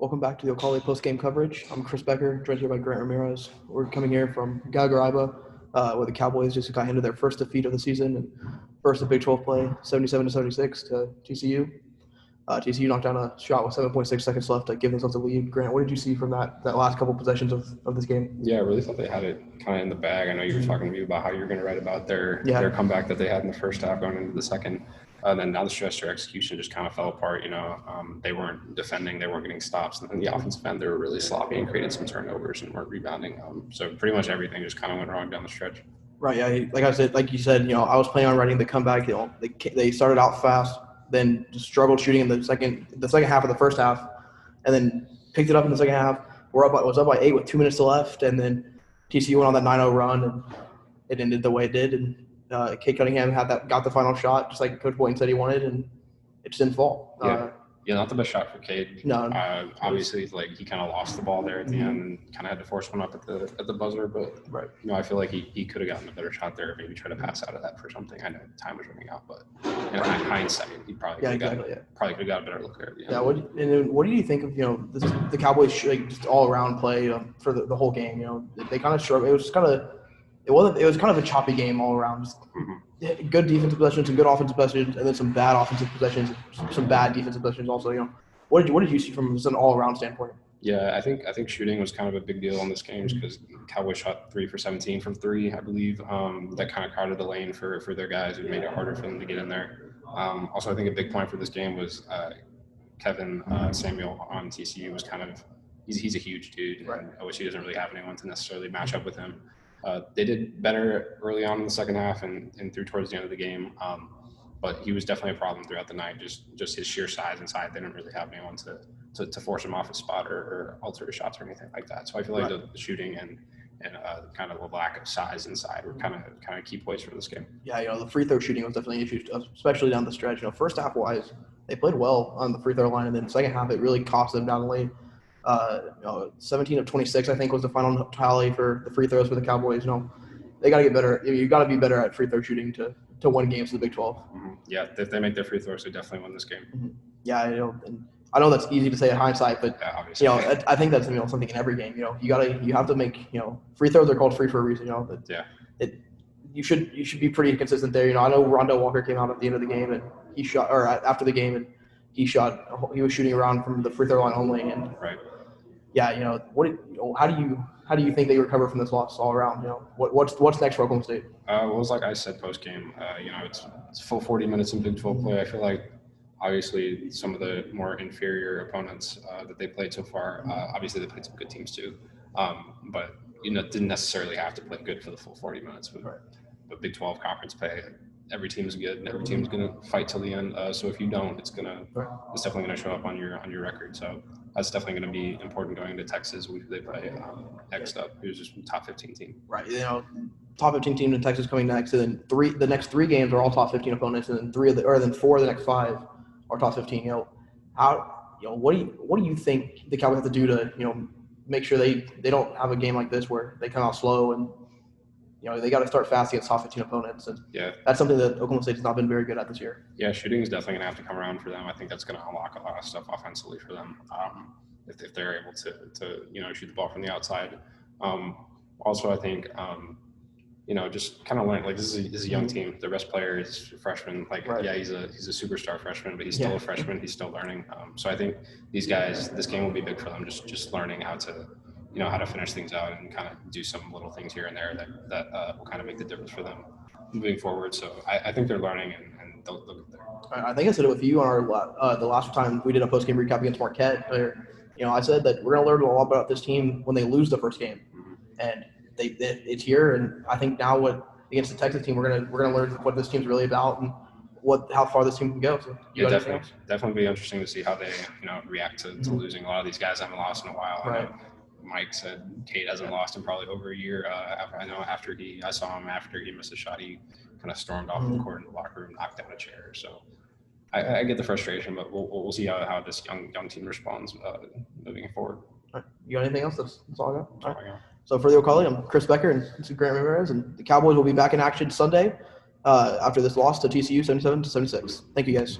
Welcome back to the Ocala Postgame coverage. I'm Chris Becker, joined here by Grant Ramirez. We're coming here from Gagaraiba, where the Cowboys just got into their first defeat of the season and first of Big 12 play, 77-76 to TCU. TCU knocked down a shot with 7.6 seconds left to give themselves a lead. Grant, what did you see from that last couple possessions of this game? Yeah, I really thought they had it kind of in the bag. I know you were talking to me about how you were going to write about their comeback that they had in the first half going into the second. Then down the stretch, their execution just kind of fell apart. They weren't defending, they weren't getting stops. And then the offensive end, they were really sloppy and created some turnovers and weren't rebounding. So pretty much everything just kind of went wrong down the stretch. Right, yeah. Like you said, I was planning on writing the comeback. They started out fast, then just struggled shooting in the second half of the first half, and then picked it up in the second half. Was up by 8 with 2 minutes left, and then TCU went on that 9-0 run, and it ended the way it did. And Cade Cunningham got the final shot, just like Coach Boynton said he wanted, and it just didn't fall. Yeah, not the best shot for Cade. No. Obviously, he kind of lost the ball there at the end and kind of had to force one up at the buzzer. But I feel like he could have gotten a better shot there. Maybe try to pass out of that for something. I know time was running out, but in hindsight, he probably could have got a better look there at the end. Yeah. What do you think of the Cowboys just all around play for the whole game? They kind of struggled. It was kind of a choppy game all around. Just good defensive possessions, some good offensive possessions, and then some bad offensive possessions, some bad defensive possessions also. What did you see from just an all-around standpoint? Yeah, I think shooting was kind of a big deal in this game because Cowboys shot 3 for 17 from 3, I believe. That kind of crowded the lane for their guys. It made it harder for them to get in there. Also, I think a big point for this game was Kevin Samuel on TCU was kind of he's a huge dude, and OSU doesn't really have anyone to necessarily match up with him. They did better early on in the second half and through towards the end of the game, but he was definitely a problem throughout the night. Just his sheer size inside, they didn't really have anyone to force him off his spot or alter his shots or anything like that. So I feel like the shooting and kind of the lack of size inside were kind of key points for this game. Yeah, the free throw shooting was definitely an issue, especially down the stretch. First half wise, they played well on the free throw line, and then second half it really cost them down the lane. 17 of 26, I think, was the final tally for the free throws for the Cowboys. They got to get better. You got to be better at free throw shooting to win games in the Big 12. Mm-hmm. Yeah, if they make their free throws, they definitely win this game. Mm-hmm. Yeah, and I know that's easy to say in hindsight, but obviously, I think that's something in every game. You have to make free throws are called free for a reason. You should be pretty consistent there. I know Rondo Walker came out at the end of the game and he shot, or after the game, and he was shooting around from the free throw line only, and yeah, how do you think they recover from this loss all around? What's next for Oklahoma State? Well, it was like I said post game. It's full 40 minutes in Big 12 play. I feel like obviously some of the more inferior opponents that they played so far. Obviously they played some good teams too, but didn't necessarily have to play good for the full 40 minutes. But Big 12 conference play, every team is good and every team is going to fight till the end. So if you don't, it's definitely going to show up on your record. So that's definitely going to be important going into Texas. They play next up, who's just a top 15 team. Right. Top 15 team in Texas coming next, and then the next 3 games are all top 15 opponents, and then 4 of the next 5 are top 15. What do you think the Cowboys have to do to make sure they don't have a game like this where they come out slow and they got to start fast against top 15 opponents, and that's something that Oklahoma State has not been very good at this year. Yeah, shooting is definitely going to have to come around for them. I think that's going to unlock a lot of stuff offensively for them if they're able to shoot the ball from the outside. Also, I think just kind of learn, this is a young team. Their best player is a freshman. He's a superstar freshman, but he's still a freshman. He's still learning. So I think these guys, this game will be big for them. Just learning how to. How to finish things out and kind of do some little things here and there that will kind of make the difference for them moving forward. So I think they're learning and they'll get there. I think I said it with you on the last time we did a post-game recap against Marquette. Where, I said that we're going to learn a lot about this team when they lose the first game, and it's here. And I think now against the Texas team, we're gonna learn what this team's really about and how far this team can go. So definitely be interesting to see how they react to losing. A lot of these guys haven't lost in a while. Right. Mike said Cade hasn't lost in probably over a year. I saw him after he missed a shot, he kind of stormed off the court in the locker room, knocked down a chair. So I get the frustration, but we'll see how this young team responds moving forward. All right. You got anything else? That's all I got. All right. So for the Ocala, I'm Chris Becker and this is Grant Ramirez, and the Cowboys will be back in action Sunday after this loss to TCU 77-76. Thank you guys.